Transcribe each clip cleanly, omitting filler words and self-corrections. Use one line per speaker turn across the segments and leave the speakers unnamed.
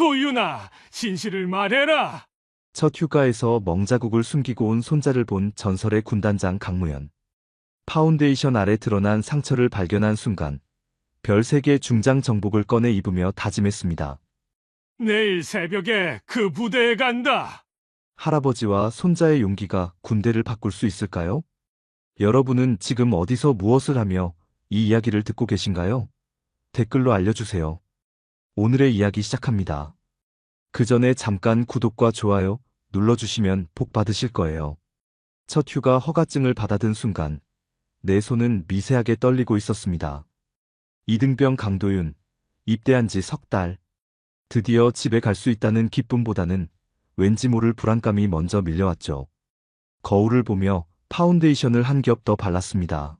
도윤아, 진실을 말해라.
첫 휴가에서 멍자국을 숨기고 온 손자를 본 전설의 군단장 강무현. 파운데이션 아래 드러난 상처를 발견한 순간 별 3개 중장 정복을 꺼내 입으며 다짐했습니다.
내일 새벽에 그 부대에 간다.
할아버지와 손자의 용기가 군대를 바꿀 수 있을까요? 여러분은 지금 어디서 무엇을 하며 이 이야기를 듣고 계신가요? 댓글로 알려주세요. 오늘의 이야기 시작합니다. 그 전에 잠깐 구독과 좋아요 눌러주시면 복 받으실 거예요. 첫 휴가 허가증을 받아든 순간 내 손은 미세하게 떨리고 있었습니다. 이등병 강도윤, 입대한 지 석 달. 드디어 집에 갈 수 있다는 기쁨보다는 왠지 모를 불안감이 먼저 밀려왔죠. 거울을 보며 파운데이션을 한 겹 더 발랐습니다.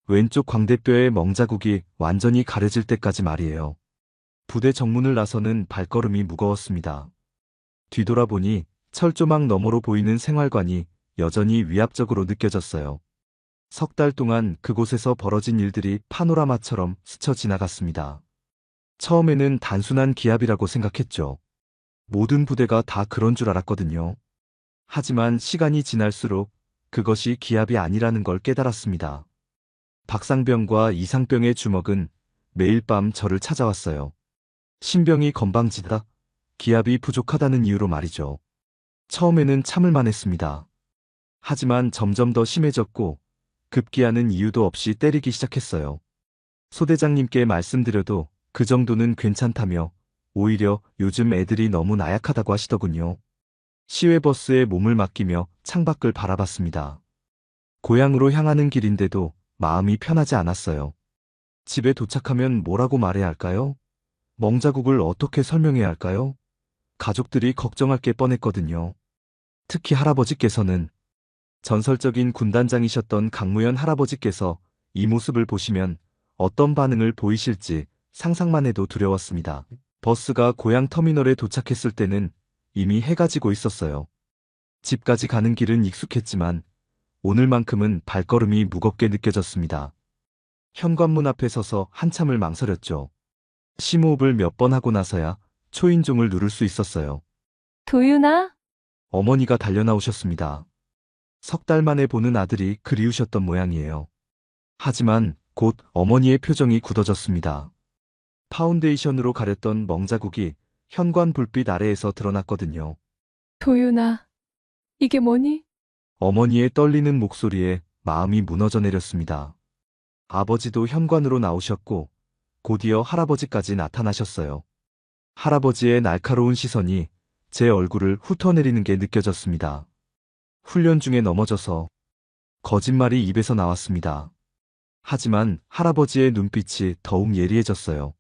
왼쪽 광대뼈의 멍자국이 완전히 가려질 때까지 말이에요. 부대 정문을 나서는 발걸음이 무거웠습니다. 뒤돌아보니 철조망 너머로 보이는 생활관이 여전히 위압적으로 느껴졌어요. 석 달 동안 그곳에서 벌어진 일들이 파노라마처럼 스쳐 지나갔습니다. 처음에는 단순한 기합이라고 생각했죠. 모든 부대가 다 그런 줄 알았거든요. 하지만 시간이 지날수록 그것이 기합이 아니라는 걸 깨달았습니다. 박상병과 이상병의 주먹은 매일 밤 저를 찾아왔어요. 신병이 건방지다, 기합이 부족하다는 이유로 말이죠. 처음에는 참을만 했습니다. 하지만 점점 더 심해졌고 급기야는 이유도 없이 때리기 시작했어요. 소대장님께 말씀드려도 그 정도는 괜찮다며 오히려 요즘 애들이 너무 나약하다고 하시더군요. 시외버스에 몸을 맡기며 창밖을 바라봤습니다. 고향으로 향하는 길인데도 마음이 편하지 않았어요. 집에 도착하면 뭐라고 말해야 할까요? 멍자국을 어떻게 설명해야 할까요? 가족들이 걱정할 게 뻔했거든요. 특히 할아버지께서는 전설적인 군단장이셨던 강무현 할아버지께서 이 모습을 보시면 어떤 반응을 보이실지 상상만 해도 두려웠습니다. 버스가 고향 터미널에 도착했을 때는 이미 해가 지고 있었어요. 집까지 가는 길은 익숙했지만 오늘만큼은 발걸음이 무겁게 느껴졌습니다. 현관문 앞에 서서 한참을 망설였죠. 심호흡을 몇 번 하고 나서야 초인종을 누를 수 있었어요.
도윤아?
어머니가 달려나오셨습니다. 석 달 만에 보는 아들이 그리우셨던 모양이에요. 하지만 곧 어머니의 표정이 굳어졌습니다. 파운데이션으로 가렸던 멍자국이 현관 불빛 아래에서 드러났거든요.
도윤아, 이게 뭐니?
어머니의 떨리는 목소리에 마음이 무너져 내렸습니다. 아버지도 현관으로 나오셨고 곧이어 할아버지까지 나타나셨어요. 할아버지의 날카로운 시선이 제 얼굴을 훑어내리는 게 느껴졌습니다. 훈련 중에 넘어져서 거짓말이 입에서 나왔습니다. 하지만 할아버지의 눈빛이 더욱 예리해졌어요.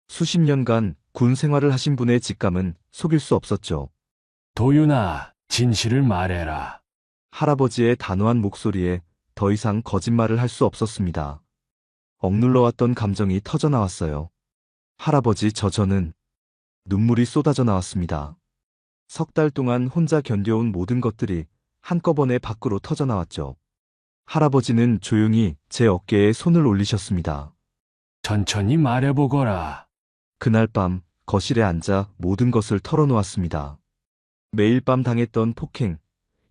수십 년간 군 생활을 하신 분의 직감은 속일 수 없었죠.
도윤아, 진실을 말해라.
할아버지의 단호한 목소리에 더 이상 거짓말을 할 수 없었습니다. 억눌러왔던 감정이 터져나왔어요. 할아버지, 저는 눈물이 쏟아져 나왔습니다. 석 달 동안 혼자 견뎌온 모든 것들이 한꺼번에 밖으로 터져나왔죠. 할아버지는 조용히 제 어깨에 손을 올리셨습니다.
천천히 말해보거라.
그날 밤 거실에 앉아 모든 것을 털어놓았습니다. 매일 밤 당했던 폭행,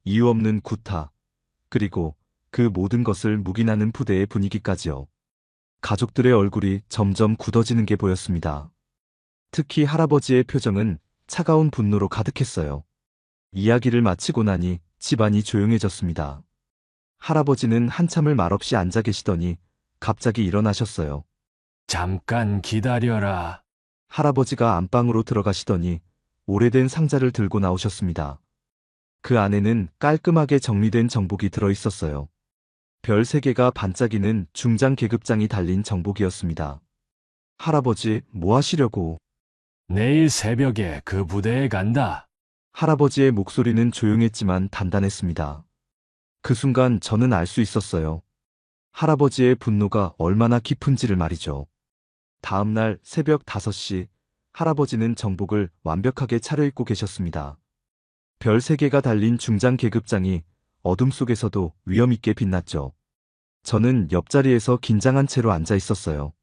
이유 없는 구타, 그리고 그 모든 것을 묵인하는 부대의 분위기까지요. 가족들의 얼굴이 점점 굳어지는 게 보였습니다. 특히 할아버지의 표정은 차가운 분노로 가득했어요. 이야기를 마치고 나니 집안이 조용해졌습니다. 할아버지는 한참을 말없이 앉아 계시더니 갑자기 일어나셨어요.
잠깐 기다려라.
할아버지가 안방으로 들어가시더니 오래된 상자를 들고 나오셨습니다. 그 안에는 깔끔하게 정리된 정복이 들어있었어요. 별 3개가 반짝이는 중장 계급장이 달린 정복이었습니다. 할아버지, 뭐 하시려고?
내일 새벽에 그 부대에 간다.
할아버지의 목소리는 조용했지만 단단했습니다. 그 순간 저는 알 수 있었어요. 할아버지의 분노가 얼마나 깊은지를 말이죠. 다음 날 새벽 5시, 할아버지는 정복을 완벽하게 차려입고 계셨습니다. 별 3개가 달린 중장 계급장이 어둠 속에서도 위엄있게 빛났죠. 저는 옆자리에서 긴장한 채로 앉아 있었어요.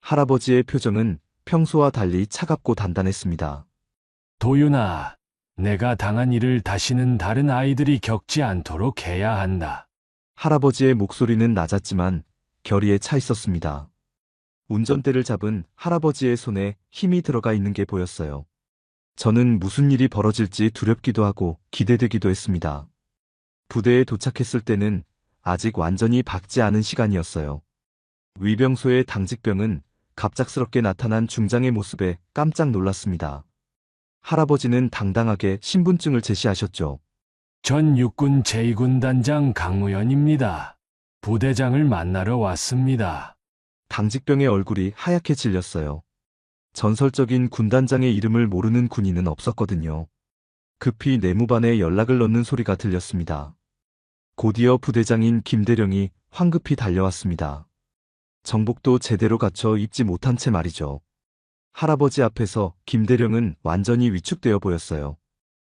할아버지의 표정은 평소와 달리 차갑고 단단했습니다.
도윤아, 내가 당한 일을 다시는 다른 아이들이 겪지 않도록 해야 한다.
할아버지의 목소리는 낮았지만 결의에 차 있었습니다. 운전대를 잡은 할아버지의 손에 힘이 들어가 있는 게 보였어요. 저는 무슨 일이 벌어질지 두렵기도 하고 기대되기도 했습니다. 부대에 도착했을 때는 아직 완전히 박지 않은 시간이었어요. 위병소의 당직병은 갑작스럽게 나타난 중장의 모습에 깜짝 놀랐습니다. 할아버지는 당당하게 신분증을 제시하셨죠.
전 육군 제2군단장 강무현입니다. 부대장을 만나러 왔습니다.
당직병의 얼굴이 하얗게 질렸어요. 전설적인 군단장의 이름을 모르는 군인은 없었거든요. 급히 내무반에 연락을 넣는 소리가 들렸습니다. 곧이어 부대장인 김대령이 황급히 달려왔습니다. 정복도 제대로 갖춰 입지 못한 채 말이죠. 할아버지 앞에서 김대령은 완전히 위축되어 보였어요.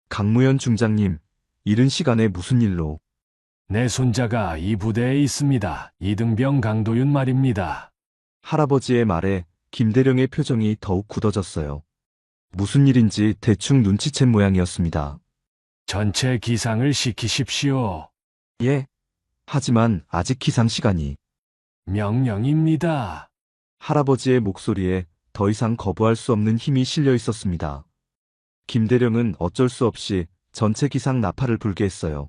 강무현 중장님, 이른 시간에 무슨 일로?
내 손자가 이 부대에 있습니다. 이등병 강도윤 말입니다.
할아버지의 말에 김대령의 표정이 더욱 굳어졌어요. 무슨 일인지 대충 눈치챈 모양이었습니다.
전체 기상을 시키십시오.
예. 하지만 아직 기상 시간이.
명령입니다.
할아버지의 목소리에 더 이상 거부할 수 없는 힘이 실려 있었습니다. 김대령은 어쩔 수 없이 전체 기상 나팔을 불게 했어요.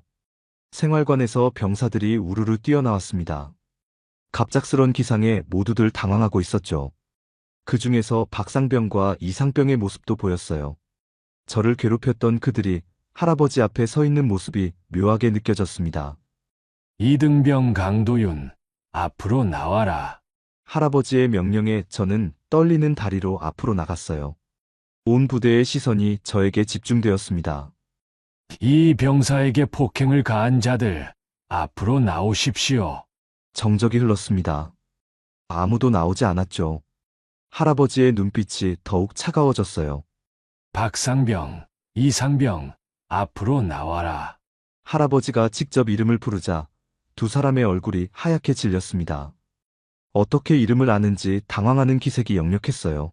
생활관에서 병사들이 우르르 뛰어나왔습니다. 갑작스런 기상에 모두들 당황하고 있었죠. 그 중에서 박상병과 이상병의 모습도 보였어요. 저를 괴롭혔던 그들이 할아버지 앞에 서 있는 모습이 묘하게 느껴졌습니다.
이등병 강도윤, 앞으로 나와라.
할아버지의 명령에 저는 떨리는 다리로 앞으로 나갔어요. 온 부대의 시선이 저에게 집중되었습니다.
이 병사에게 폭행을 가한 자들, 앞으로 나오십시오.
정적이 흘렀습니다. 아무도 나오지 않았죠. 할아버지의 눈빛이 더욱 차가워졌어요.
박상병, 이상병, 앞으로 나와라.
할아버지가 직접 이름을 부르자 두 사람의 얼굴이 하얗게 질렸습니다. 어떻게 이름을 아는지 당황하는 기색이 역력했어요.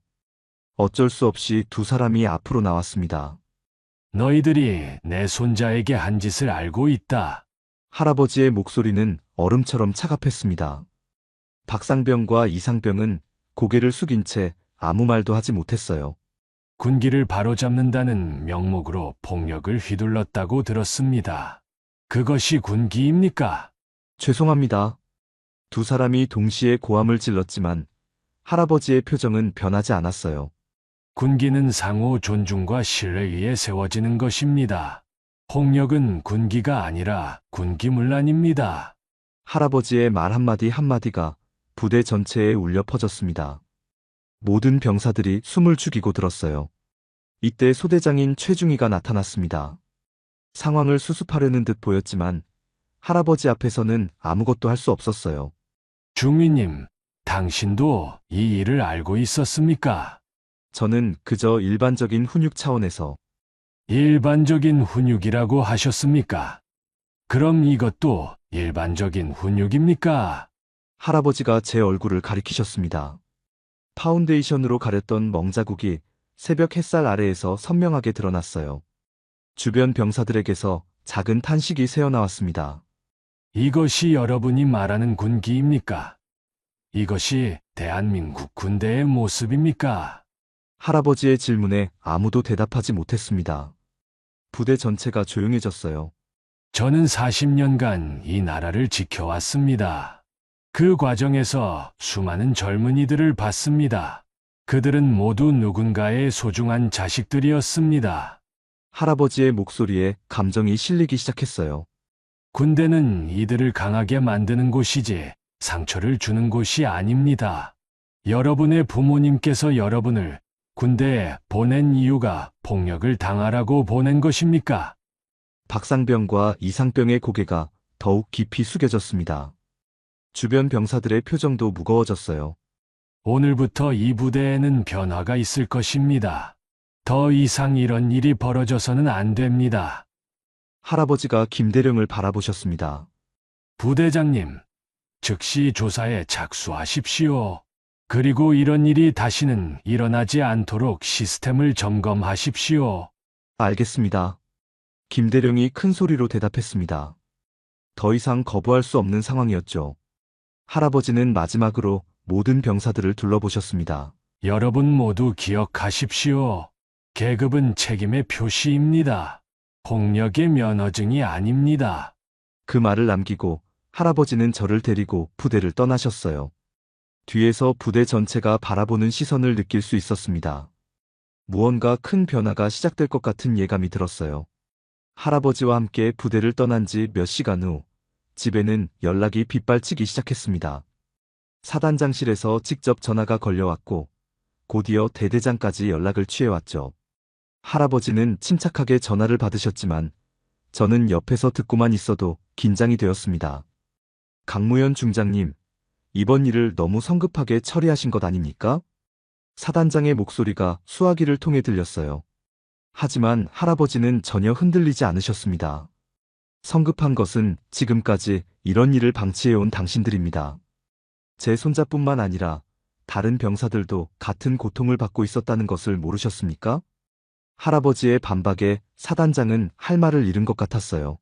어쩔 수 없이 두 사람이 앞으로 나왔습니다.
너희들이 내 손자에게 한 짓을 알고 있다.
할아버지의 목소리는 얼음처럼 차갑했습니다. 박상병과 이상병은 고개를 숙인 채 아무 말도 하지 못했어요.
군기를 바로잡는다는 명목으로 폭력을 휘둘렀다고 들었습니다. 그것이 군기입니까?
죄송합니다. 두 사람이 동시에 고함을 질렀지만 할아버지의 표정은 변하지 않았어요.
군기는 상호 존중과 신뢰 위에 세워지는 것입니다. 폭력은 군기가 아니라 군기문란입니다.
할아버지의 말 한마디 한마디가 부대 전체에 울려 퍼졌습니다. 모든 병사들이 숨을 죽이고 들었어요. 이때 소대장인 최중희가 나타났습니다. 상황을 수습하려는 듯 보였지만 할아버지 앞에서는 아무것도 할 수 없었어요.
중위님, 당신도 이 일을 알고 있었습니까?
저는 그저 일반적인 훈육 차원에서
일반적인 훈육이라고 하셨습니까? 그럼 이것도 일반적인 훈육입니까?
할아버지가 제 얼굴을 가리키셨습니다. 파운데이션으로 가렸던 멍자국이 새벽 햇살 아래에서 선명하게 드러났어요. 주변 병사들에게서 작은 탄식이 새어나왔습니다.
이것이 여러분이 말하는 군기입니까? 이것이 대한민국 군대의 모습입니까?
할아버지의 질문에 아무도 대답하지 못했습니다. 부대 전체가 조용해졌어요.
저는 40년간 이 나라를 지켜왔습니다. 그 과정에서 수많은 젊은이들을 봤습니다. 그들은 모두 누군가의 소중한 자식들이었습니다.
할아버지의 목소리에 감정이 실리기 시작했어요.
군대는 이들을 강하게 만드는 곳이지 상처를 주는 곳이 아닙니다. 여러분의 부모님께서 여러분을 군대에 보낸 이유가 폭력을 당하라고 보낸 것입니까?
박상병과 이상병의 고개가 더욱 깊이 숙여졌습니다. 주변 병사들의 표정도 무거워졌어요.
오늘부터 이 부대에는 변화가 있을 것입니다. 더 이상 이런 일이 벌어져서는 안 됩니다.
할아버지가 김대령을 바라보셨습니다.
부대장님, 즉시 조사에 착수하십시오. 그리고 이런 일이 다시는 일어나지 않도록 시스템을 점검하십시오.
알겠습니다. 김대령이 큰 소리로 대답했습니다. 더 이상 거부할 수 없는 상황이었죠. 할아버지는 마지막으로 모든 병사들을 둘러보셨습니다.
여러분 모두 기억하십시오. 계급은 책임의 표시입니다. 폭력의 면허증이 아닙니다.
그 말을 남기고 할아버지는 저를 데리고 부대를 떠나셨어요. 뒤에서 부대 전체가 바라보는 시선을 느낄 수 있었습니다. 무언가 큰 변화가 시작될 것 같은 예감이 들었어요. 할아버지와 함께 부대를 떠난 지 몇 시간 후 집에는 연락이 빗발치기 시작했습니다. 사단장실에서 직접 전화가 걸려왔고 곧이어 대대장까지 연락을 취해왔죠. 할아버지는 침착하게 전화를 받으셨지만 저는 옆에서 듣고만 있어도 긴장이 되었습니다. 강무현 중장님, 이번 일을 너무 성급하게 처리하신 것 아닙니까? 사단장의 목소리가 수화기를 통해 들렸어요. 하지만 할아버지는 전혀 흔들리지 않으셨습니다. 성급한 것은 지금까지 이런 일을 방치해온 당신들입니다. 제 손자뿐만 아니라 다른 병사들도 같은 고통을 받고 있었다는 것을 모르셨습니까? 할아버지의 반박에 사단장은 할 말을 잃은 것 같았어요.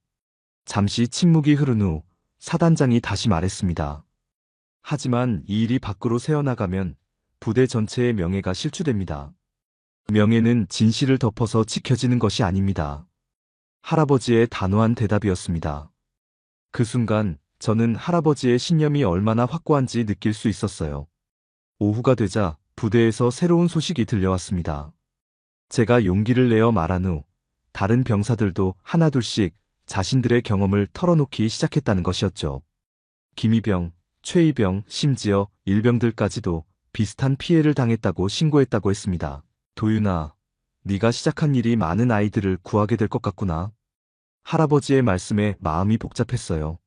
잠시 침묵이 흐른 후 사단장이 다시 말했습니다. 하지만 이 일이 밖으로 새어나가면 부대 전체의 명예가 실추됩니다. 명예는 진실을 덮어서 지켜지는 것이 아닙니다. 할아버지의 단호한 대답이었습니다. 그 순간 저는 할아버지의 신념이 얼마나 확고한지 느낄 수 있었어요. 오후가 되자 부대에서 새로운 소식이 들려왔습니다. 제가 용기를 내어 말한 후 다른 병사들도 하나둘씩 자신들의 경험을 털어놓기 시작했다는 것이었죠. 김이병, 최이병, 심지어 일병들까지도 비슷한 피해를 당했다고 신고했다고 했습니다. 도윤아, 네가 시작한 일이 많은 아이들을 구하게 될 것 같구나. 할아버지의 말씀에 마음이 복잡했어요.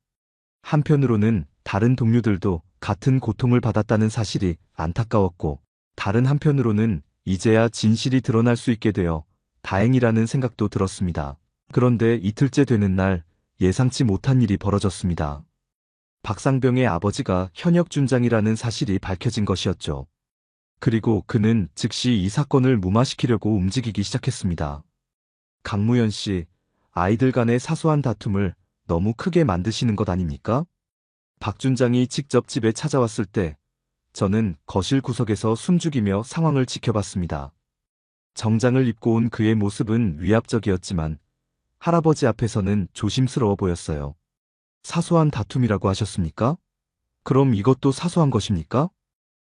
한편으로는 다른 동료들도 같은 고통을 받았다는 사실이 안타까웠고, 다른 한편으로는 이제야 진실이 드러날 수 있게 되어 다행이라는 생각도 들었습니다. 그런데 이틀째 되는 날 예상치 못한 일이 벌어졌습니다. 박상병의 아버지가 현역 준장이라는 사실이 밝혀진 것이었죠. 그리고 그는 즉시 이 사건을 무마시키려고 움직이기 시작했습니다. 강무현 씨, 아이들 간의 사소한 다툼을 너무 크게 만드시는 것 아닙니까? 박 준장이 직접 집에 찾아왔을 때 저는 거실 구석에서 숨죽이며 상황을 지켜봤습니다. 정장을 입고 온 그의 모습은 위압적이었지만 할아버지 앞에서는 조심스러워 보였어요. 사소한 다툼이라고 하셨습니까? 그럼 이것도 사소한 것입니까?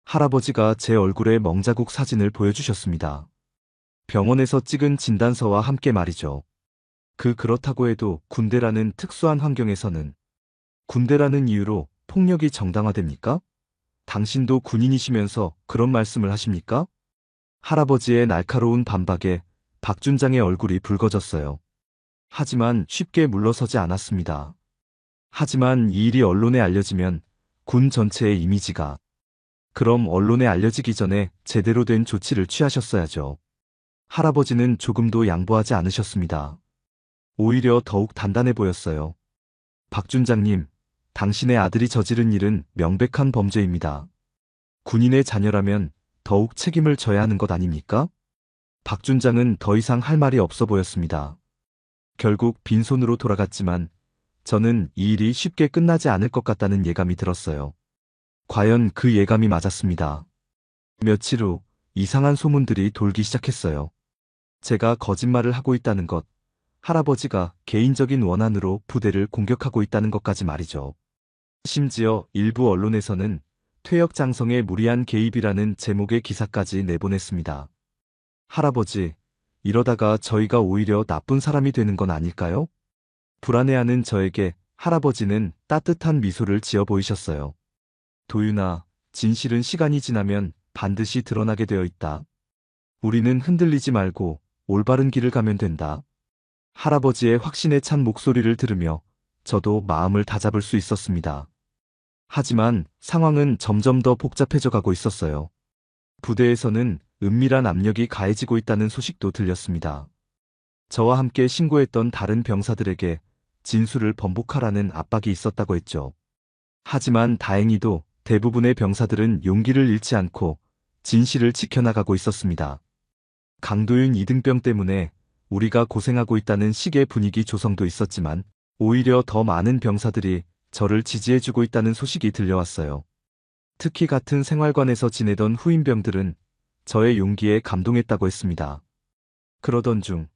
할아버지가 제 얼굴에 멍자국 사진을 보여주셨습니다. 병원에서 찍은 진단서와 함께 말이죠. 그렇다고 해도 군대라는 특수한 환경에서는 군대라는 이유로 폭력이 정당화됩니까? 당신도 군인이시면서 그런 말씀을 하십니까? 할아버지의 날카로운 반박에 박준장의 얼굴이 붉어졌어요. 하지만 쉽게 물러서지 않았습니다. 하지만 이 일이 언론에 알려지면 군 전체의 이미지가, 그럼 언론에 알려지기 전에 제대로 된 조치를 취하셨어야죠. 할아버지는 조금도 양보하지 않으셨습니다. 오히려 더욱 단단해 보였어요. 박준장님, 당신의 아들이 저지른 일은 명백한 범죄입니다. 군인의 자녀라면 더욱 책임을 져야 하는 것 아닙니까? 박준장은 더 이상 할 말이 없어 보였습니다. 결국 빈손으로 돌아갔지만 저는 이 일이 쉽게 끝나지 않을 것 같다는 예감이 들었어요. 과연 그 예감이 맞았습니다. 며칠 후 이상한 소문들이 돌기 시작했어요. 제가 거짓말을 하고 있다는 것, 할아버지가 개인적인 원한으로 부대를 공격하고 있다는 것까지 말이죠. 심지어 일부 언론에서는 퇴역장성의 무리한 개입이라는 제목의 기사까지 내보냈습니다. 할아버지, 이러다가 저희가 오히려 나쁜 사람이 되는 건 아닐까요? 불안해하는 저에게 할아버지는 따뜻한 미소를 지어 보이셨어요. 도윤아, 진실은 시간이 지나면 반드시 드러나게 되어 있다. 우리는 흔들리지 말고 올바른 길을 가면 된다. 할아버지의 확신에 찬 목소리를 들으며 저도 마음을 다잡을 수 있었습니다. 하지만 상황은 점점 더 복잡해져 가고 있었어요. 부대에서는 은밀한 압력이 가해지고 있다는 소식도 들렸습니다. 저와 함께 신고했던 다른 병사들에게 진술을 번복하라는 압박이 있었다고 했죠. 하지만 다행히도 대부분의 병사들은 용기를 잃지 않고 진실을 지켜나가고 있었습니다. 강도윤 이등병 때문에 우리가 고생하고 있다는 식의 분위기 조성도 있었지만 오히려 더 많은 병사들이 저를 지지해주고 있다는 소식이 들려왔어요. 특히 같은 생활관에서 지내던 후임병들은 저의 용기에 감동했다고 했습니다. 그러던 중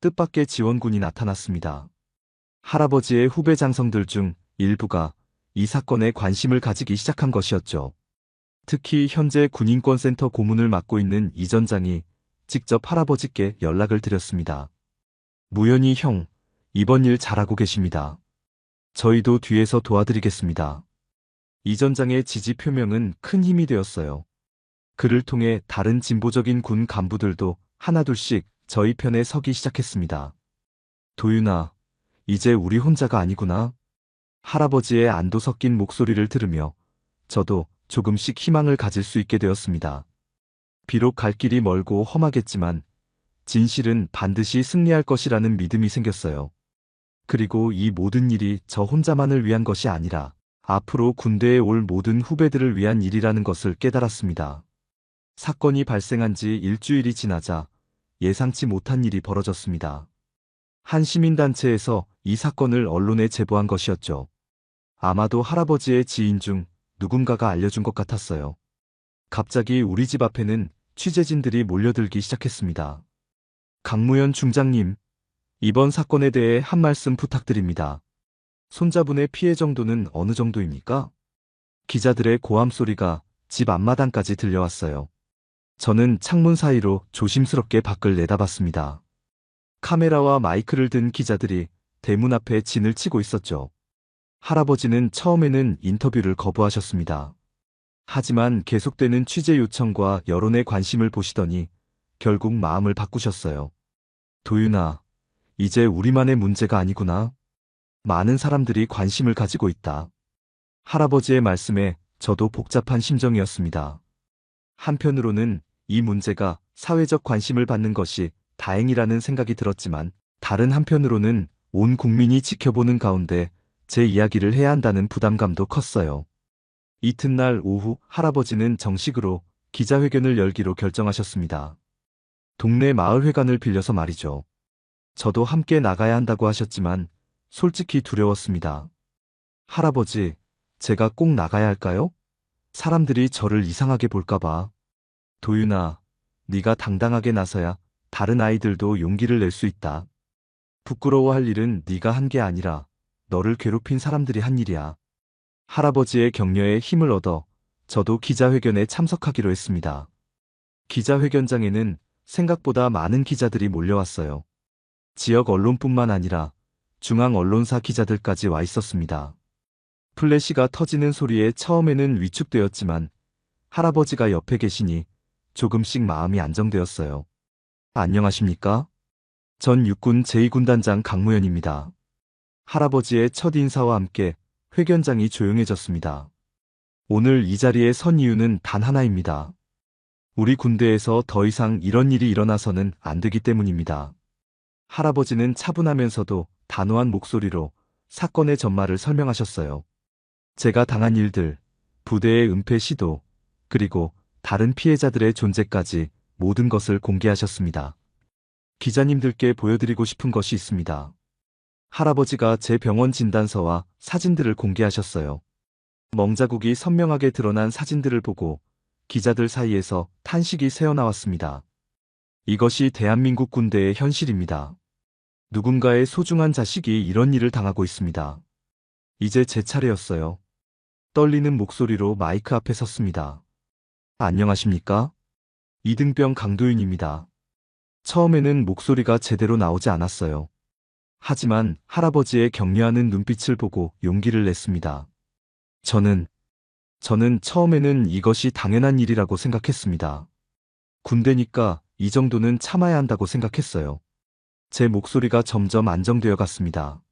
뜻밖의 지원군이 나타났습니다. 할아버지의 후배 장성들 중 일부가 이 사건에 관심을 가지기 시작한 것이었죠. 특히 현재 군인권센터 고문을 맡고 있는 이 전장이 직접 할아버지께 연락을 드렸습니다. 무연히 형, 이번 일 잘하고 계십니다. 저희도 뒤에서 도와드리겠습니다. 이 전장의 지지 표명은 큰 힘이 되었어요. 그를 통해 다른 진보적인 군 간부들도 하나둘씩 저희 편에 서기 시작했습니다. 도윤아, 이제 우리 혼자가 아니구나. 할아버지의 안도 섞인 목소리를 들으며 저도 조금씩 희망을 가질 수 있게 되었습니다. 비록 갈 길이 멀고 험하겠지만 진실은 반드시 승리할 것이라는 믿음이 생겼어요. 그리고 이 모든 일이 저 혼자만을 위한 것이 아니라 앞으로 군대에 올 모든 후배들을 위한 일이라는 것을 깨달았습니다. 사건이 발생한 지 일주일이 지나자 예상치 못한 일이 벌어졌습니다. 한 시민단체에서 이 사건을 언론에 제보한 것이었죠. 아마도 할아버지의 지인 중 누군가가 알려준 것 같았어요. 갑자기 우리 집 앞에는 취재진들이 몰려들기 시작했습니다. 강무현 중장님, 이번 사건에 대해 한 말씀 부탁드립니다. 손자분의 피해 정도는 어느 정도입니까? 기자들의 고함 소리가 집 앞마당까지 들려왔어요. 저는 창문 사이로 조심스럽게 밖을 내다봤습니다. 카메라와 마이크를 든 기자들이 대문 앞에 진을 치고 있었죠. 할아버지는 처음에는 인터뷰를 거부하셨습니다. 하지만 계속되는 취재 요청과 여론의 관심을 보시더니 결국 마음을 바꾸셨어요. 도윤아, 이제 우리만의 문제가 아니구나. 많은 사람들이 관심을 가지고 있다. 할아버지의 말씀에 저도 복잡한 심정이었습니다. 한편으로는 이 문제가 사회적 관심을 받는 것이 다행이라는 생각이 들었지만 다른 한편으로는 온 국민이 지켜보는 가운데 제 이야기를 해야 한다는 부담감도 컸어요. 이튿날 오후 할아버지는 정식으로 기자회견을 열기로 결정하셨습니다. 동네 마을회관을 빌려서 말이죠. 저도 함께 나가야 한다고 하셨지만 솔직히 두려웠습니다. 할아버지, 제가 꼭 나가야 할까요? 사람들이 저를 이상하게 볼까봐. 도윤아, 네가 당당하게 나서야 다른 아이들도 용기를 낼 수 있다. 부끄러워할 일은 네가 한 게 아니라 너를 괴롭힌 사람들이 한 일이야. 할아버지의 격려에 힘을 얻어 저도 기자회견에 참석하기로 했습니다. 기자회견장에는 생각보다 많은 기자들이 몰려왔어요. 지역 언론뿐만 아니라 중앙 언론사 기자들까지 와 있었습니다. 플래시가 터지는 소리에 처음에는 위축되었지만 할아버지가 옆에 계시니 조금씩 마음이 안정되었어요. 안녕하십니까? 전 육군 제2군단장 강무현입니다. 할아버지의 첫 인사와 함께 회견장이 조용해졌습니다. 오늘 이 자리에 선 이유는 단 하나입니다. 우리 군대에서 더 이상 이런 일이 일어나서는 안 되기 때문입니다. 할아버지는 차분하면서도 단호한 목소리로 사건의 전말을 설명하셨어요. 제가 당한 일들, 부대의 은폐 시도, 그리고 다른 피해자들의 존재까지 모든 것을 공개하셨습니다. 기자님들께 보여드리고 싶은 것이 있습니다. 할아버지가 제 병원 진단서와 사진들을 공개하셨어요. 멍자국이 선명하게 드러난 사진들을 보고 기자들 사이에서 탄식이 새어나왔습니다. 이것이 대한민국 군대의 현실입니다. 누군가의 소중한 자식이 이런 일을 당하고 있습니다. 이제 제 차례였어요. 떨리는 목소리로 마이크 앞에 섰습니다. 안녕하십니까? 이등병 강도윤입니다. 처음에는 목소리가 제대로 나오지 않았어요. 하지만 할아버지의 격려하는 눈빛을 보고 용기를 냈습니다. 저는 처음에는 이것이 당연한 일이라고 생각했습니다. 군대니까 이 정도는 참아야 한다고 생각했어요. 제 목소리가 점점 안정되어 갔습니다.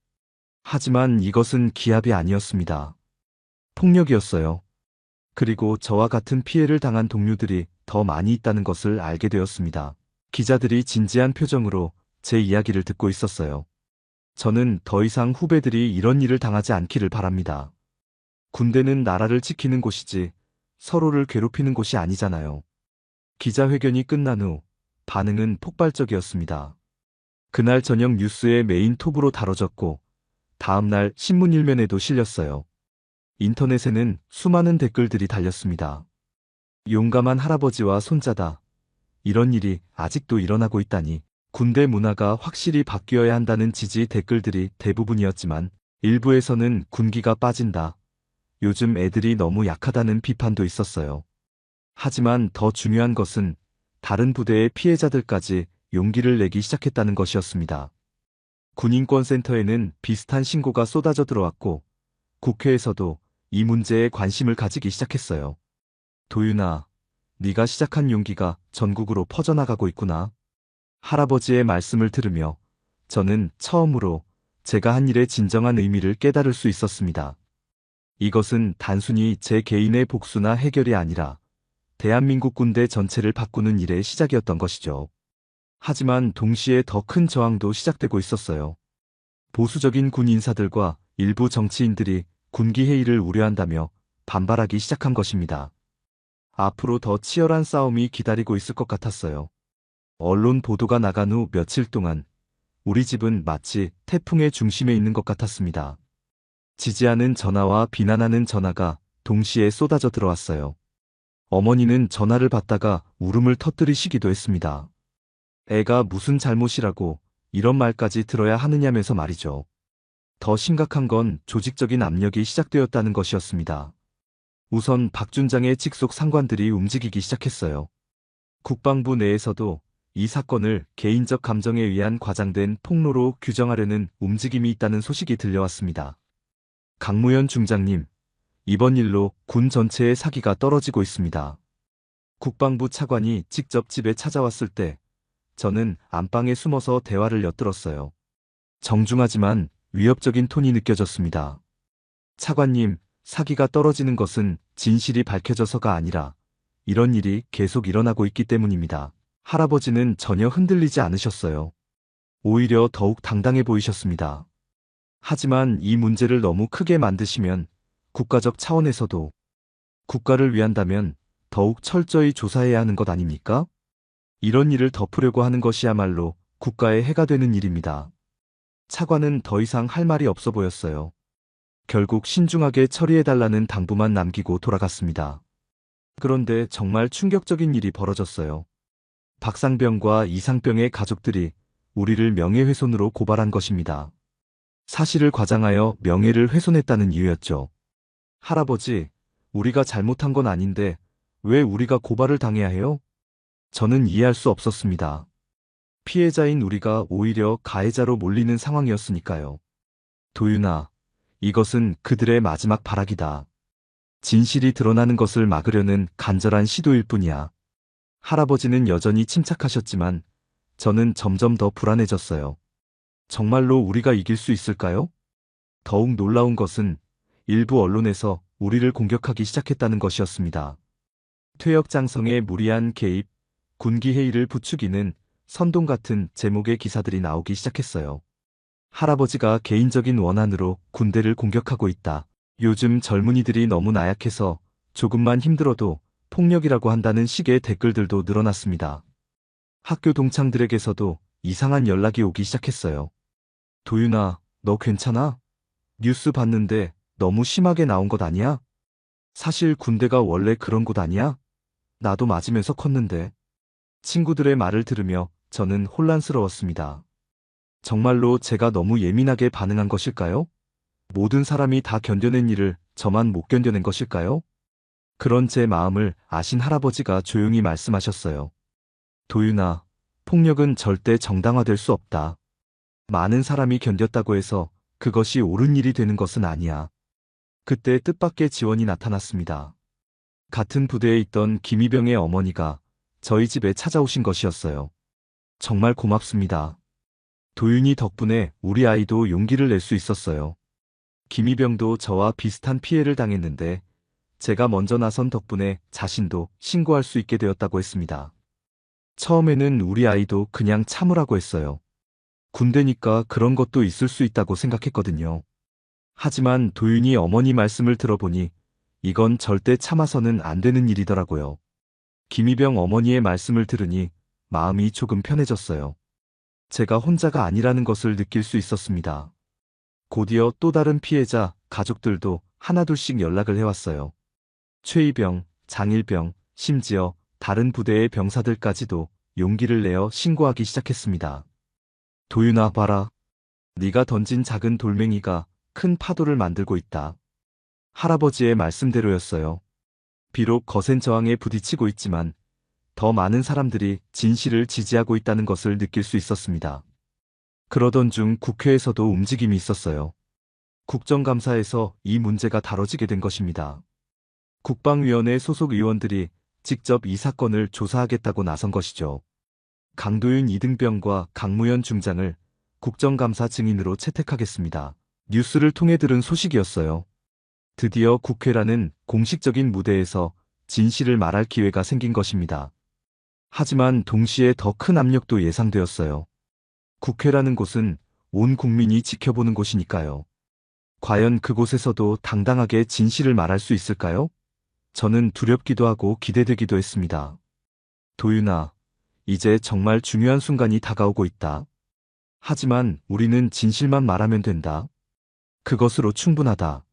하지만 이것은 기합이 아니었습니다. 폭력이었어요. 그리고 저와 같은 피해를 당한 동료들이 더 많이 있다는 것을 알게 되었습니다. 기자들이 진지한 표정으로 제 이야기를 듣고 있었어요. 저는 더 이상 후배들이 이런 일을 당하지 않기를 바랍니다. 군대는 나라를 지키는 곳이지 서로를 괴롭히는 곳이 아니잖아요. 기자회견이 끝난 후 반응은 폭발적이었습니다. 그날 저녁 뉴스의 메인 톱으로 다뤄졌고 다음날 신문 일면에도 실렸어요. 인터넷에는 수많은 댓글들이 달렸습니다. 용감한 할아버지와 손자다. 이런 일이 아직도 일어나고 있다니. 군대 문화가 확실히 바뀌어야 한다는 지지 댓글들이 대부분이었지만 일부에서는 군기가 빠진다. 요즘 애들이 너무 약하다는 비판도 있었어요. 하지만 더 중요한 것은 다른 부대의 피해자들까지 용기를 내기 시작했다는 것이었습니다. 군인권센터에는 비슷한 신고가 쏟아져 들어왔고 국회에서도 이 문제에 관심을 가지기 시작했어요. 도윤아, 네가 시작한 용기가 전국으로 퍼져나가고 있구나. 할아버지의 말씀을 들으며 저는 처음으로 제가 한 일의 진정한 의미를 깨달을 수 있었습니다. 이것은 단순히 제 개인의 복수나 해결이 아니라 대한민국 군대 전체를 바꾸는 일의 시작이었던 것이죠. 하지만 동시에 더 큰 저항도 시작되고 있었어요. 보수적인 군 인사들과 일부 정치인들이 군기 해이를 우려한다며 반발하기 시작한 것입니다. 앞으로 더 치열한 싸움이 기다리고 있을 것 같았어요. 언론 보도가 나간 후 며칠 동안 우리 집은 마치 태풍의 중심에 있는 것 같았습니다. 지지하는 전화와 비난하는 전화가 동시에 쏟아져 들어왔어요. 어머니는 전화를 받다가 울음을 터뜨리시기도 했습니다. 애가 무슨 잘못이라고 이런 말까지 들어야 하느냐면서 말이죠. 더 심각한 건 조직적인 압력이 시작되었다는 것이었습니다. 우선 박준장의 직속 상관들이 움직이기 시작했어요. 국방부 내에서도 이 사건을 개인적 감정에 의한 과장된 폭로로 규정하려는 움직임이 있다는 소식이 들려왔습니다. 강무현 중장님, 이번 일로 군 전체의 사기가 떨어지고 있습니다. 국방부 차관이 직접 집에 찾아왔을 때 저는 안방에 숨어서 대화를 엿들었어요. 정중하지만 위협적인 톤이 느껴졌습니다. 차관님, 사기가 떨어지는 것은 진실이 밝혀져서가 아니라 이런 일이 계속 일어나고 있기 때문입니다. 할아버지는 전혀 흔들리지 않으셨어요. 오히려 더욱 당당해 보이셨습니다. 하지만 이 문제를 너무 크게 만드시면 국가적 차원에서도 국가를 위한다면 더욱 철저히 조사해야 하는 것 아닙니까? 이런 일을 덮으려고 하는 것이야말로 국가에 해가 되는 일입니다. 차관은 더 이상 할 말이 없어 보였어요. 결국 신중하게 처리해달라는 당부만 남기고 돌아갔습니다. 그런데 정말 충격적인 일이 벌어졌어요. 박상병과 이상병의 가족들이 우리를 명예훼손으로 고발한 것입니다. 사실을 과장하여 명예를 훼손했다는 이유였죠. 할아버지, 우리가 잘못한 건 아닌데 왜 우리가 고발을 당해야 해요? 저는 이해할 수 없었습니다. 피해자인 우리가 오히려 가해자로 몰리는 상황이었으니까요. 도윤아, 이것은 그들의 마지막 발악이다. 진실이 드러나는 것을 막으려는 간절한 시도일 뿐이야. 할아버지는 여전히 침착하셨지만 저는 점점 더 불안해졌어요. 정말로 우리가 이길 수 있을까요? 더욱 놀라운 것은 일부 언론에서 우리를 공격하기 시작했다는 것이었습니다. 퇴역장성의 무리한 개입, 군기회의를 부추기는 선동 같은 제목의 기사들이 나오기 시작했어요. 할아버지가 개인적인 원한으로 군대를 공격하고 있다. 요즘 젊은이들이 너무 나약해서 조금만 힘들어도 폭력이라고 한다는 식의 댓글들도 늘어났습니다. 학교 동창들에게서도 이상한 연락이 오기 시작했어요. 도윤아, 너 괜찮아? 뉴스 봤는데 너무 심하게 나온 것 아니야? 사실 군대가 원래 그런 곳 아니야? 나도 맞으면서 컸는데. 친구들의 말을 들으며 저는 혼란스러웠습니다. 정말로 제가 너무 예민하게 반응한 것일까요? 모든 사람이 다 견뎌낸 일을 저만 못 견뎌낸 것일까요? 그런 제 마음을 아신 할아버지가 조용히 말씀하셨어요. 도윤아, 폭력은 절대 정당화될 수 없다. 많은 사람이 견뎠다고 해서 그것이 옳은 일이 되는 것은 아니야. 그때 뜻밖의 지원이 나타났습니다. 같은 부대에 있던 김희병의 어머니가 저희 집에 찾아오신 것이었어요. 정말 고맙습니다. 도윤이 덕분에 우리 아이도 용기를 낼 수 있었어요. 김희병도 저와 비슷한 피해를 당했는데 제가 먼저 나선 덕분에 자신도 신고할 수 있게 되었다고 했습니다. 처음에는 우리 아이도 그냥 참으라고 했어요. 군대니까 그런 것도 있을 수 있다고 생각했거든요. 하지만 도윤이 어머니 말씀을 들어보니 이건 절대 참아서는 안 되는 일이더라고요. 김희병 어머니의 말씀을 들으니 마음이 조금 편해졌어요. 제가 혼자가 아니라는 것을 느낄 수 있었습니다. 곧이어 또 다른 피해자 가족들도 하나둘씩 연락을 해왔어요. 최이병, 장일병, 심지어 다른 부대의 병사들까지도 용기를 내어 신고하기 시작했습니다. 도윤아, 봐라. 네가 던진 작은 돌멩이가 큰 파도를 만들고 있다. 할아버지의 말씀대로였어요. 비록 거센 저항에 부딪히고 있지만 더 많은 사람들이 진실을 지지하고 있다는 것을 느낄 수 있었습니다. 그러던 중 국회에서도 움직임이 있었어요. 국정감사에서 이 문제가 다뤄지게 된 것입니다. 국방위원회 소속 의원들이 직접 이 사건을 조사하겠다고 나선 것이죠. 강도윤 이등병과 강무현 중장을 국정감사 증인으로 채택하겠습니다. 뉴스를 통해 들은 소식이었어요. 드디어 국회라는 공식적인 무대에서 진실을 말할 기회가 생긴 것입니다. 하지만 동시에 더 큰 압력도 예상되었어요. 국회라는 곳은 온 국민이 지켜보는 곳이니까요. 과연 그곳에서도 당당하게 진실을 말할 수 있을까요? 저는 두렵기도 하고 기대되기도 했습니다. 도윤아, 이제 정말 중요한 순간이 다가오고 있다. 하지만 우리는 진실만 말하면 된다. 그것으로 충분하다.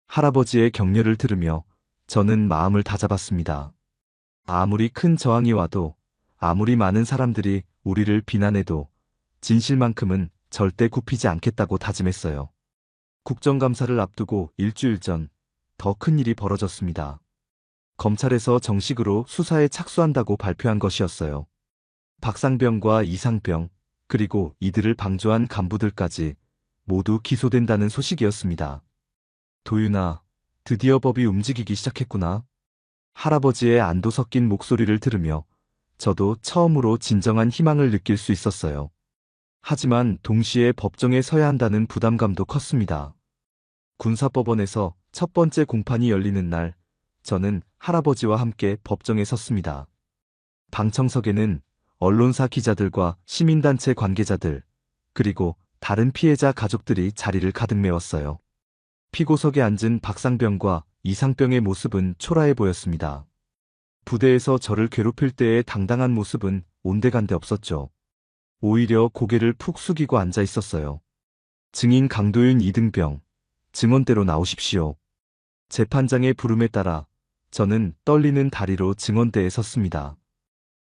할아버지의 격려를 들으며 저는 마음을 다잡았습니다. 아무리 큰 저항이 와도, 아무리 많은 사람들이 우리를 비난해도 진실만큼은 절대 굽히지 않겠다고 다짐했어요. 국정감사를 앞두고 일주일 전 더 큰 일이 벌어졌습니다. 검찰에서 정식으로 수사에 착수한다고 발표한 것이었어요. 박상병과 이상병, 그리고 이들을 방조한 간부들까지 모두 기소된다는 소식이었습니다. 도윤아, 드디어 법이 움직이기 시작했구나. 할아버지의 안도 섞인 목소리를 들으며 저도 처음으로 진정한 희망을 느낄 수 있었어요. 하지만 동시에 법정에 서야 한다는 부담감도 컸습니다. 군사법원에서 첫 번째 공판이 열리는 날, 저는 할아버지와 함께 법정에 섰습니다. 방청석에는 언론사 기자들과 시민단체 관계자들, 그리고 다른 피해자 가족들이 자리를 가득 메웠어요. 피고석에 앉은 박상병과 이상병의 모습은 초라해 보였습니다. 부대에서 저를 괴롭힐 때의 당당한 모습은 온데간데 없었죠. 오히려 고개를 푹 숙이고 앉아 있었어요. 증인 강도윤 이등병, 증언대로 나오십시오. 재판장의 부름에 따라 저는 떨리는 다리로 증언대에 섰습니다.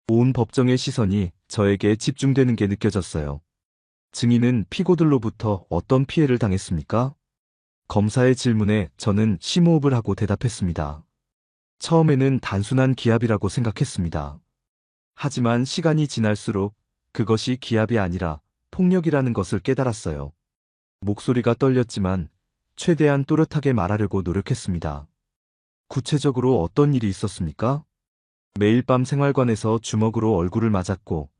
온 법정의 시선이 저에게 집중되는 게 느껴졌어요. 증인은 피고들로부터 어떤 피해를 당했습니까? 검사의 질문에 저는 심호흡을 하고 대답했습니다. 처음에는 단순한 기합이라고 생각했습니다. 하지만 시간이 지날수록 그것이 기합이 아니라 폭력이라는 것을 깨달았어요. 목소리가 떨렸지만 최대한 또렷하게 말하려고 노력했습니다. 구체적으로 어떤 일이 있었습니까? 매일 밤 생활관에서 주먹으로 얼굴을 맞았고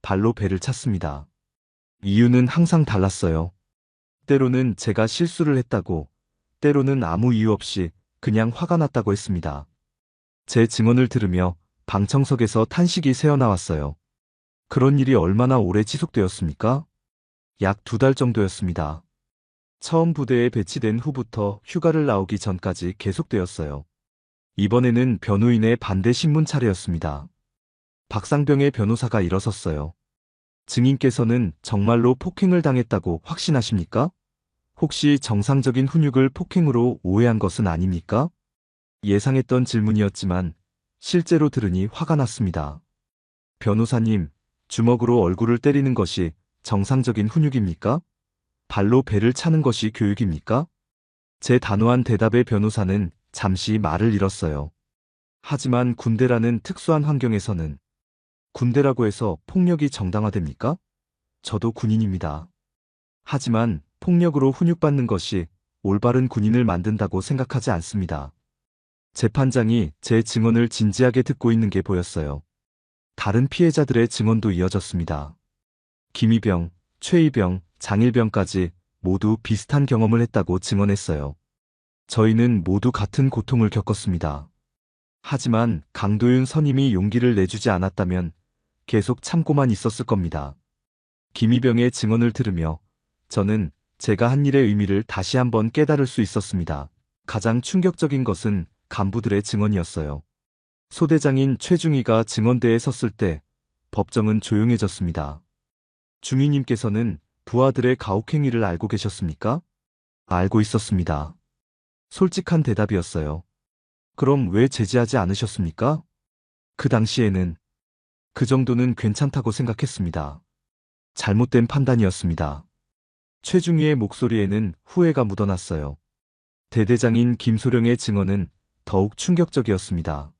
발로 배를 찼습니다. 이유는 항상 달랐어요. 때로는 제가 실수를 했다고, 때로는 아무 이유 없이 그냥 화가 났다고 했습니다. 제 증언을 들으며 방청석에서 탄식이 새어나왔어요. 그런 일이 얼마나 오래 지속되었습니까? 약 2달 정도였습니다. 처음 부대에 배치된 후부터 휴가를 나오기 전까지 계속되었어요. 이번에는 변호인의 반대 신문 차례였습니다. 박상병의 변호사가 일어섰어요. 증인께서는 정말로 폭행을 당했다고 확신하십니까? 혹시 정상적인 훈육을 폭행으로 오해한 것은 아닙니까? 예상했던 질문이었지만 실제로 들으니 화가 났습니다. 변호사님, 주먹으로 얼굴을 때리는 것이 정상적인 훈육입니까? 발로 배를 차는 것이 교육입니까? 제 단호한 대답에 변호사는 잠시 말을 잃었어요. 하지만 군대라는 특수한 환경에서는 군대라고 해서 폭력이 정당화됩니까? 저도 군인입니다. 하지만 폭력으로 훈육받는 것이 올바른 군인을 만든다고 생각하지 않습니다. 재판장이 제 증언을 진지하게 듣고 있는 게 보였어요. 다른 피해자들의 증언도 이어졌습니다. 김이병, 최이병, 장일병까지 모두 비슷한 경험을 했다고 증언했어요. 저희는 모두 같은 고통을 겪었습니다. 하지만 강도윤 선임이 용기를 내주지 않았다면 계속 참고만 있었을 겁니다. 김이병의 증언을 들으며 저는 제가 한 일의 의미를 다시 한번 깨달을 수 있었습니다. 가장 충격적인 것은 간부들의 증언이었어요. 소대장인 최중희가 증언대에 섰을 때 법정은 조용해졌습니다. 중위님께서는 부하들의 가혹행위를 알고 계셨습니까? 알고 있었습니다. 솔직한 대답이었어요. 그럼 왜 제지하지 않으셨습니까? 그 당시에는 그 정도는 괜찮다고 생각했습니다. 잘못된 판단이었습니다. 최중위의 목소리에는 후회가 묻어났어요. 대대장인 김소령의 증언은 더욱 충격적이었습니다.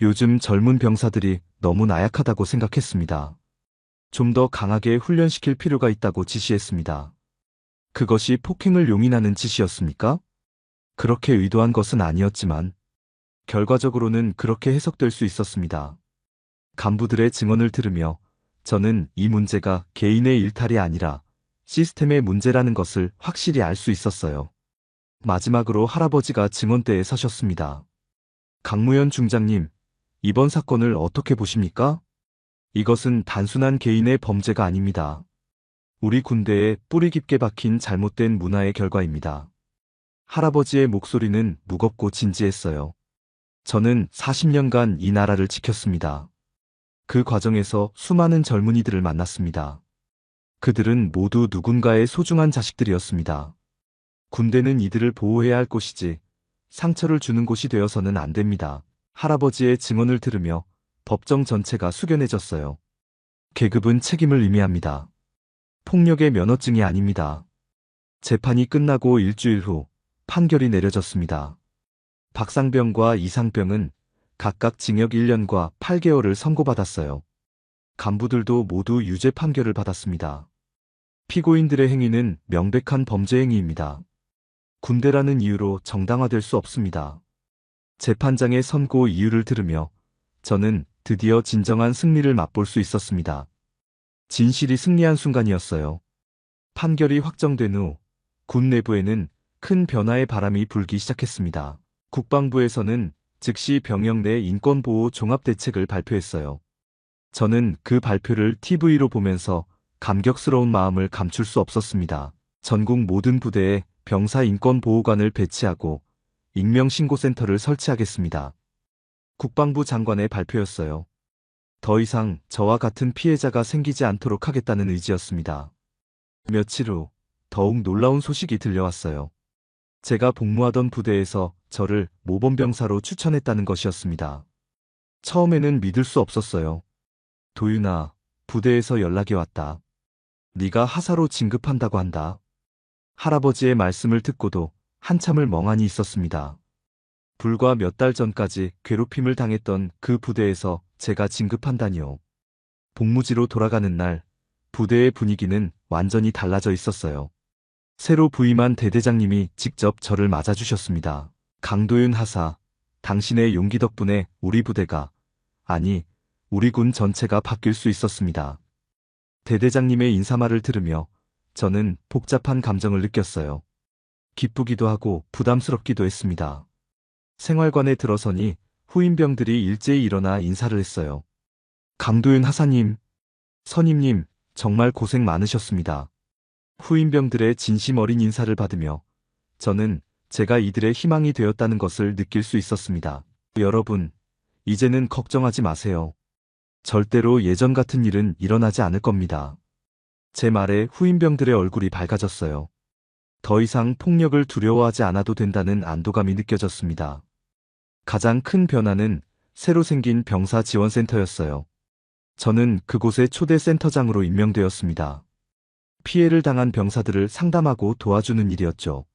요즘 젊은 병사들이 너무 나약하다고 생각했습니다. 좀 더 강하게 훈련시킬 필요가 있다고 지시했습니다. 그것이 폭행을 용인하는 지시였습니까? 그렇게 의도한 것은 아니었지만 결과적으로는 그렇게 해석될 수 있었습니다. 간부들의 증언을 들으며 저는 이 문제가 개인의 일탈이 아니라 시스템의 문제라는 것을 확실히 알 수 있었어요. 마지막으로 할아버지가 증언대에 서셨습니다. 강무현 중장님, 이번 사건을 어떻게 보십니까? 이것은 단순한 개인의 범죄가 아닙니다. 우리 군대에 뿌리 깊게 박힌 잘못된 문화의 결과입니다. 할아버지의 목소리는 무겁고 진지했어요. 저는 40년간 이 나라를 지켰습니다. 그 과정에서 수많은 젊은이들을 만났습니다. 그들은 모두 누군가의 소중한 자식들이었습니다. 군대는 이들을 보호해야 할 곳이지 상처를 주는 곳이 되어서는 안 됩니다. 할아버지의 증언을 들으며 법정 전체가 숙연해졌어요. 계급은 책임을 의미합니다. 폭력의 면허증이 아닙니다. 재판이 끝나고 일주일 후 판결이 내려졌습니다. 박상병과 이상병은 각각 징역 1년과 8개월을 선고받았어요. 간부들도 모두 유죄 판결을 받았습니다. 피고인들의 행위는 명백한 범죄 행위입니다. 군대라는 이유로 정당화될 수 없습니다. 재판장의 선고 이유를 들으며 저는 드디어 진정한 승리를 맛볼 수 있었습니다. 진실이 승리한 순간이었어요. 판결이 확정된 후 군 내부에는 큰 변화의 바람이 불기 시작했습니다. 국방부에서는 즉시 병영 내 인권보호 종합대책을 발표했어요. 저는 그 발표를 TV로 보면서 감격스러운 마음을 감출 수 없었습니다. 전국 모든 부대에 병사 인권보호관을 배치하고 익명신고센터를 설치하겠습니다. 국방부 장관의 발표였어요. 더 이상 저와 같은 피해자가 생기지 않도록 하겠다는 의지였습니다. 며칠 후 더욱 놀라운 소식이 들려왔어요. 제가 복무하던 부대에서 저를 모범병사로 추천했다는 것이었습니다. 처음에는 믿을 수 없었어요. 도윤아, 부대에서 연락이 왔다. 네가 하사로 진급한다고 한다. 할아버지의 말씀을 듣고도 한참을 멍하니 있었습니다. 불과 몇 달 전까지 괴롭힘을 당했던 그 부대에서 제가 진급한다니요. 복무지로 돌아가는 날, 부대의 분위기는 완전히 달라져 있었어요. 새로 부임한 대대장님이 직접 저를 맞아주셨습니다. 강도윤 하사, 당신의 용기 덕분에 우리 부대가, 아니, 우리 군 전체가 바뀔 수 있었습니다. 대대장님의 인사말을 들으며 저는 복잡한 감정을 느꼈어요. 기쁘기도 하고 부담스럽기도 했습니다. 생활관에 들어서니 후임병들이 일제히 일어나 인사를 했어요. 강도윤 하사님, 선임님, 정말 고생 많으셨습니다. 후임병들의 진심 어린 인사를 받으며 저는 제가 이들의 희망이 되었다는 것을 느낄 수 있었습니다. 여러분, 이제는 걱정하지 마세요. 절대로 예전 같은 일은 일어나지 않을 겁니다. 제 말에 후임병들의 얼굴이 밝아졌어요. 더 이상 폭력을 두려워하지 않아도 된다는 안도감이 느껴졌습니다. 가장 큰 변화는 새로 생긴 병사 지원센터였어요. 저는 그곳의 초대 센터장으로 임명되었습니다. 피해를 당한 병사들을 상담하고 도와주는 일이었죠.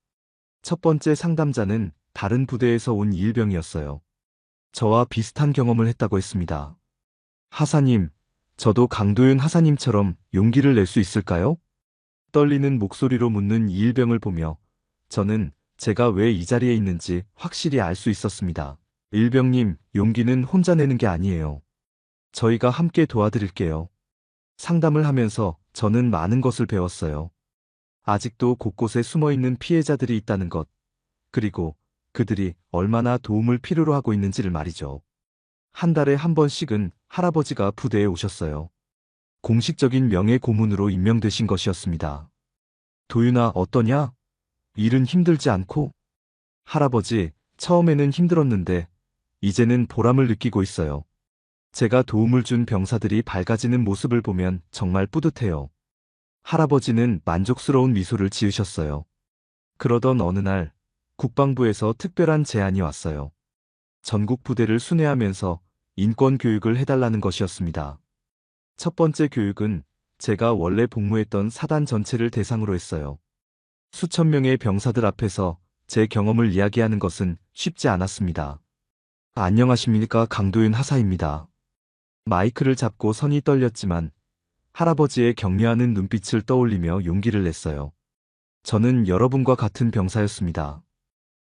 첫 번째 상담자는 다른 부대에서 온 이일병이었어요. 저와 비슷한 경험을 했다고 했습니다. 하사님, 저도 강도윤 하사님처럼 용기를 낼 수 있을까요? 떨리는 목소리로 묻는 이일병을 보며 저는 제가 왜 이 자리에 있는지 확실히 알 수 있었습니다. 일병님, 용기는 혼자 내는 게 아니에요. 저희가 함께 도와드릴게요. 상담을 하면서 저는 많은 것을 배웠어요. 아직도 곳곳에 숨어있는 피해자들이 있다는 것, 그리고 그들이 얼마나 도움을 필요로 하고 있는지를 말이죠. 한 달에 한 번씩은 할아버지가 부대에 오셨어요. 공식적인 명예 고문으로 임명되신 것이었습니다. 도윤아, 어떠냐? 일은 힘들지 않고? 할아버지, 처음에는 힘들었는데 이제는 보람을 느끼고 있어요. 제가 도움을 준 병사들이 밝아지는 모습을 보면 정말 뿌듯해요. 할아버지는 만족스러운 미소를 지으셨어요. 그러던 어느 날 국방부에서 특별한 제안이 왔어요. 전국 부대를 순회하면서 인권 교육을 해달라는 것이었습니다. 첫 번째 교육은 제가 원래 복무했던 사단 전체를 대상으로 했어요. 수천 명의 병사들 앞에서 제 경험을 이야기하는 것은 쉽지 않았습니다. 안녕하십니까, 강도윤 하사입니다. 마이크를 잡고 손이 떨렸지만 할아버지의 격려하는 눈빛을 떠올리며 용기를 냈어요. 저는 여러분과 같은 병사였습니다.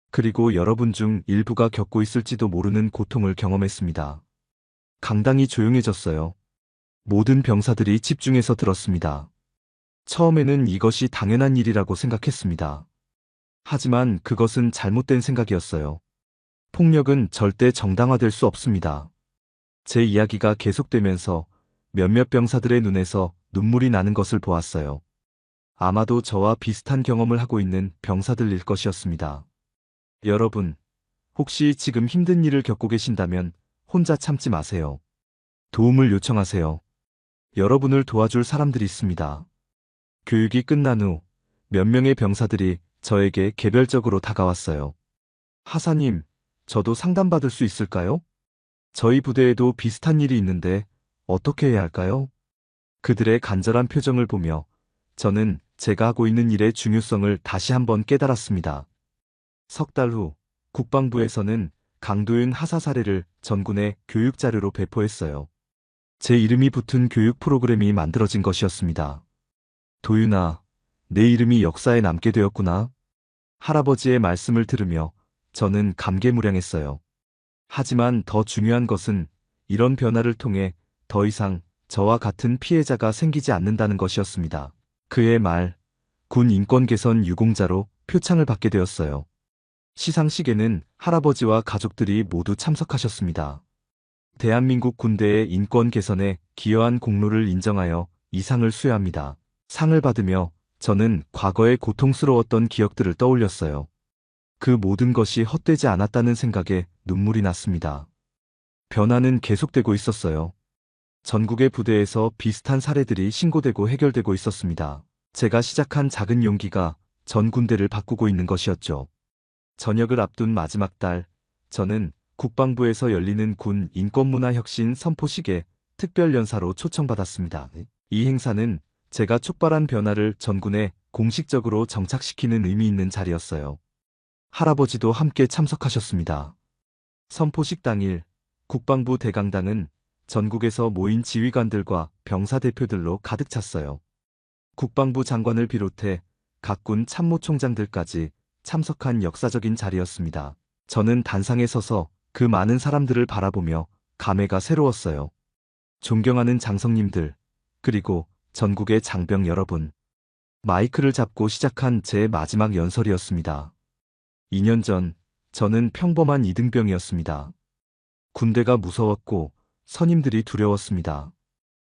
그리고 여러분 중 일부가 겪고 있을지도 모르는 고통을 경험했습니다. 강당이 조용해졌어요. 모든 병사들이 집중해서 들었습니다. 처음에는 이것이 당연한 일이라고 생각했습니다. 하지만 그것은 잘못된 생각이었어요. 폭력은 절대 정당화될 수 없습니다. 제 이야기가 계속되면서 몇몇 병사들의 눈에서 눈물이 나는 것을 보았어요. 아마도 저와 비슷한 경험을 하고 있는 병사들일 것이었습니다. 여러분, 혹시 지금 힘든 일을 겪고 계신다면 혼자 참지 마세요. 도움을 요청하세요. 여러분을 도와줄 사람들이 있습니다. 교육이 끝난 후 몇 명의 병사들이 저에게 개별적으로 다가왔어요. 하사님, 저도 상담받을 수 있을까요? 저희 부대에도 비슷한 일이 있는데 어떻게 해야 할까요? 그들의 간절한 표정을 보며 저는 제가 하고 있는 일의 중요성을 다시 한번 깨달았습니다. 석 달 후 국방부에서는 강도윤 하사 사례를 전군의 교육 자료로 배포했어요. 제 이름이 붙은 교육 프로그램이 만들어진 것이었습니다. 도윤아, 내 이름이 역사에 남게 되었구나. 할아버지의 말씀을 들으며 저는 감개무량했어요. 하지만 더 중요한 것은 이런 변화를 통해 더 이상 저와 같은 피해자가 생기지 않는다는 것이었습니다. 그의 말, 군 인권 개선 유공자로 표창을 받게 되었어요. 시상식에는 할아버지와 가족들이 모두 참석하셨습니다. 대한민국 군대의 인권 개선에 기여한 공로를 인정하여 이 상을 수여합니다. 상을 받으며 저는 과거의 고통스러웠던 기억들을 떠올렸어요. 그 모든 것이 헛되지 않았다는 생각에 눈물이 났습니다. 변화는 계속되고 있었어요. 전국의 부대에서 비슷한 사례들이 신고되고 해결되고 있었습니다. 제가 시작한 작은 용기가 전 군대를 바꾸고 있는 것이었죠. 전역을 앞둔 마지막 달, 저는 국방부에서 열리는 군 인권문화혁신 선포식에 특별연사로 초청받았습니다. 이 행사는 제가 촉발한 변화를 전군에 공식적으로 정착시키는 의미 있는 자리였어요. 할아버지도 함께 참석하셨습니다. 선포식 당일 국방부 대강당은 전국에서 모인 지휘관들과 병사 대표들로 가득 찼어요. 국방부 장관을 비롯해 각 군 참모총장들까지 참석한 역사적인 자리였습니다. 저는 단상에 서서 그 많은 사람들을 바라보며 감회가 새로웠어요. 존경하는 장성님들, 그리고 전국의 장병 여러분. 마이크를 잡고 시작한 제 마지막 연설이었습니다. 2년 전, 저는 평범한 이등병이었습니다. 군대가 무서웠고 선임들이 두려웠습니다.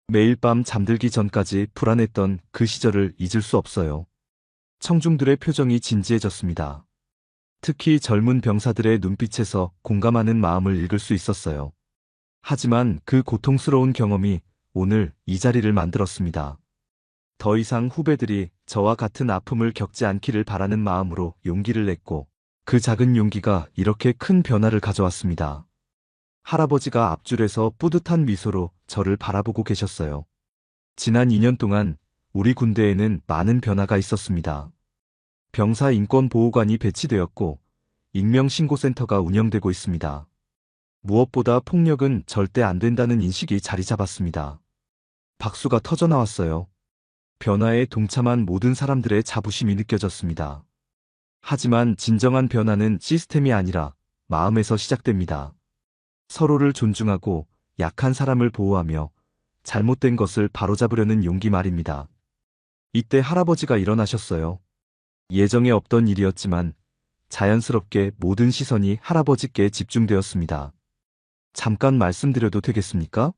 매일 밤 잠들기 전까지 불안했던 그 시절을 잊을 수 없어요. 청중들의 표정이 진지해졌습니다. 특히 젊은 병사들의 눈빛에서 공감하는 마음을 읽을 수 있었어요. 하지만 그 고통스러운 경험이 오늘 이 자리를 만들었습니다. 더 이상 후배들이 저와 같은 아픔을 겪지 않기를 바라는 마음으로 용기를 냈고, 그 작은 용기가 이렇게 큰 변화를 가져왔습니다. 할아버지가 앞줄에서 뿌듯한 미소로 저를 바라보고 계셨어요. 지난 2년 동안 우리 군대에는 많은 변화가 있었습니다. 병사 인권보호관이 배치되었고 익명신고센터가 운영되고 있습니다. 무엇보다 폭력은 절대 안 된다는 인식이 자리 잡았습니다. 박수가 터져나왔어요. 변화에 동참한 모든 사람들의 자부심이 느껴졌습니다. 하지만 진정한 변화는 시스템이 아니라 마음에서 시작됩니다. 서로를 존중하고 약한 사람을 보호하며 잘못된 것을 바로잡으려는 용기 말입니다. 이때 할아버지가 일어나셨어요. 예정에 없던 일이었지만 자연스럽게 모든 시선이 할아버지께 집중되었습니다. 잠깐 말씀드려도 되겠습니까?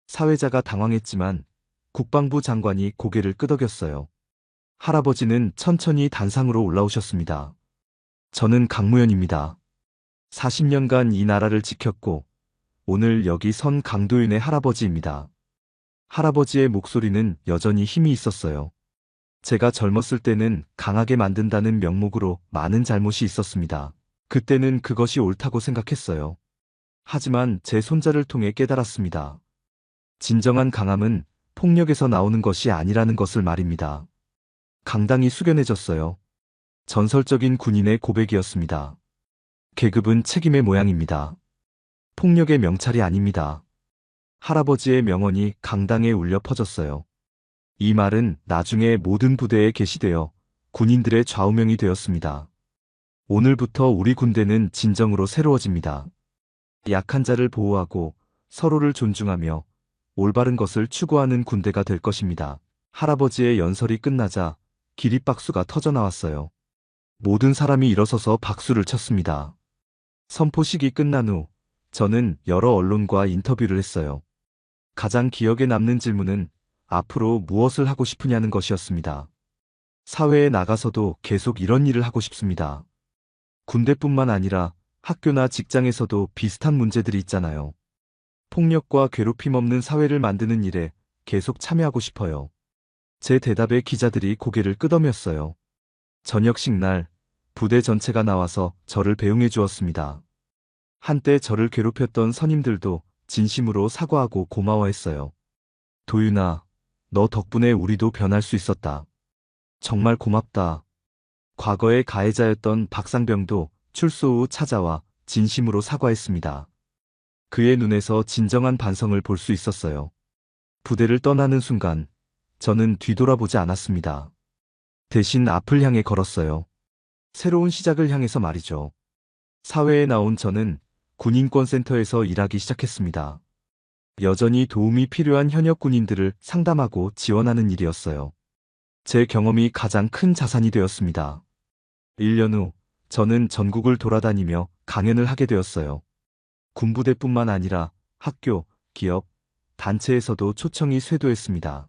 사회자가 당황했지만 국방부 장관이 고개를 끄덕였어요. 할아버지는 천천히 단상으로 올라오셨습니다. 저는 강무현입니다. 40년간 이 나라를 지켰고 오늘 여기 선 강도윤의 할아버지입니다. 할아버지의 목소리는 여전히 힘이 있었어요. 제가 젊었을 때는 강하게 만든다는 명목으로 많은 잘못이 있었습니다. 그때는 그것이 옳다고 생각했어요. 하지만 제 손자를 통해 깨달았습니다. 진정한 강함은 폭력에서 나오는 것이 아니라는 것을 말입니다. 강당이 숙연해졌어요. 전설적인 군인의 고백이었습니다. 계급은 책임의 모양입니다. 폭력의 명찰이 아닙니다. 할아버지의 명언이 강당에 울려 퍼졌어요. 이 말은 나중에 모든 부대에 게시되어 군인들의 좌우명이 되었습니다. 오늘부터 우리 군대는 진정으로 새로워집니다. 약한 자를 보호하고 서로를 존중하며 올바른 것을 추구하는 군대가 될 것입니다. 할아버지의 연설이 끝나자 기립박수가 터져 나왔어요. 모든 사람이 일어서서 박수를 쳤습니다. 선포식이 끝난 후 저는 여러 언론과 인터뷰를 했어요. 가장 기억에 남는 질문은 앞으로 무엇을 하고 싶으냐는 것이었습니다. 사회에 나가서도 계속 이런 일을 하고 싶습니다. 군대뿐만 아니라 학교나 직장에서도 비슷한 문제들이 있잖아요. 폭력과 괴롭힘 없는 사회를 만드는 일에 계속 참여하고 싶어요. 제 대답에 기자들이 고개를 끄덕였어요. 저녁식 날 부대 전체가 나와서 저를 배웅해 주었습니다. 한때 저를 괴롭혔던 선임들도 진심으로 사과하고 고마워했어요. 도윤아, 너 덕분에 우리도 변할 수 있었다. 정말 고맙다. 과거의 가해자였던 박상병도 출소 후 찾아와 진심으로 사과했습니다. 그의 눈에서 진정한 반성을 볼 수 있었어요. 부대를 떠나는 순간 저는 뒤돌아보지 않았습니다. 대신 앞을 향해 걸었어요. 새로운 시작을 향해서 말이죠. 사회에 나온 저는 군인권센터에서 일하기 시작했습니다. 여전히 도움이 필요한 현역 군인들을 상담하고 지원하는 일이었어요. 제 경험이 가장 큰 자산이 되었습니다. 1년 후 저는 전국을 돌아다니며 강연을 하게 되었어요. 군부대뿐만 아니라 학교, 기업, 단체에서도 초청이 쇄도했습니다.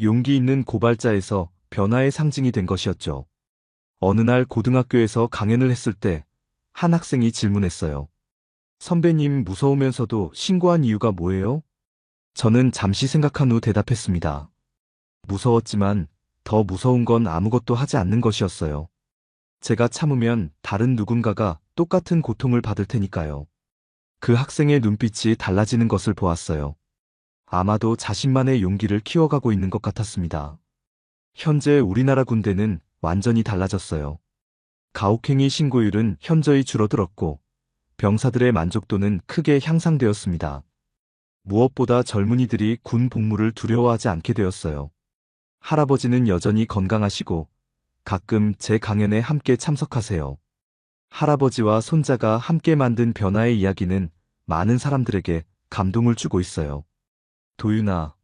용기 있는 고발자에서 변화의 상징이 된 것이었죠. 어느 날 고등학교에서 강연을 했을 때 한 학생이 질문했어요. 선배님, 무서우면서도 신고한 이유가 뭐예요? 저는 잠시 생각한 후 대답했습니다. 무서웠지만 더 무서운 건 아무것도 하지 않는 것이었어요. 제가 참으면 다른 누군가가 똑같은 고통을 받을 테니까요. 그 학생의 눈빛이 달라지는 것을 보았어요. 아마도 자신만의 용기를 키워가고 있는 것 같았습니다. 현재 우리나라 군대는 완전히 달라졌어요. 가혹행위 신고율은 현저히 줄어들었고 병사들의 만족도는 크게 향상되었습니다. 무엇보다 젊은이들이 군 복무를 두려워하지 않게 되었어요. 할아버지는 여전히 건강하시고 가끔 제 강연에 함께 참석하세요. 할아버지와 손자가 함께 만든 변화의 이야기는 많은 사람들에게 감동을 주고 있어요. 도윤아,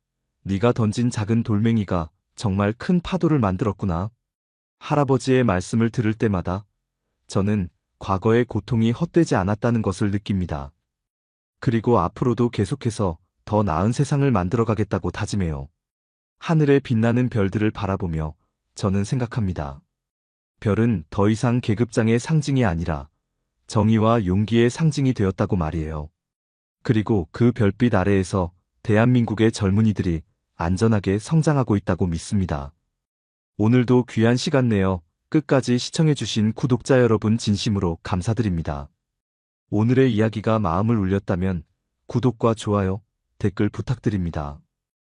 네가 던진 작은 돌멩이가 정말 큰 파도를 만들었구나. 할아버지의 말씀을 들을 때마다 저는 과거의 고통이 헛되지 않았다는 것을 느낍니다. 그리고 앞으로도 계속해서 더 나은 세상을 만들어가겠다고 다짐해요. 하늘에 빛나는 별들을 바라보며 저는 생각합니다. 별은 더 이상 계급장의 상징이 아니라 정의와 용기의 상징이 되었다고 말이에요. 그리고 그 별빛 아래에서 대한민국의 젊은이들이 안전하게 성장하고 있다고 믿습니다. 오늘도 귀한 시간 내어 끝까지 시청해주신 구독자 여러분 진심으로 감사드립니다. 오늘의 이야기가 마음을 울렸다면 구독과 좋아요, 댓글 부탁드립니다.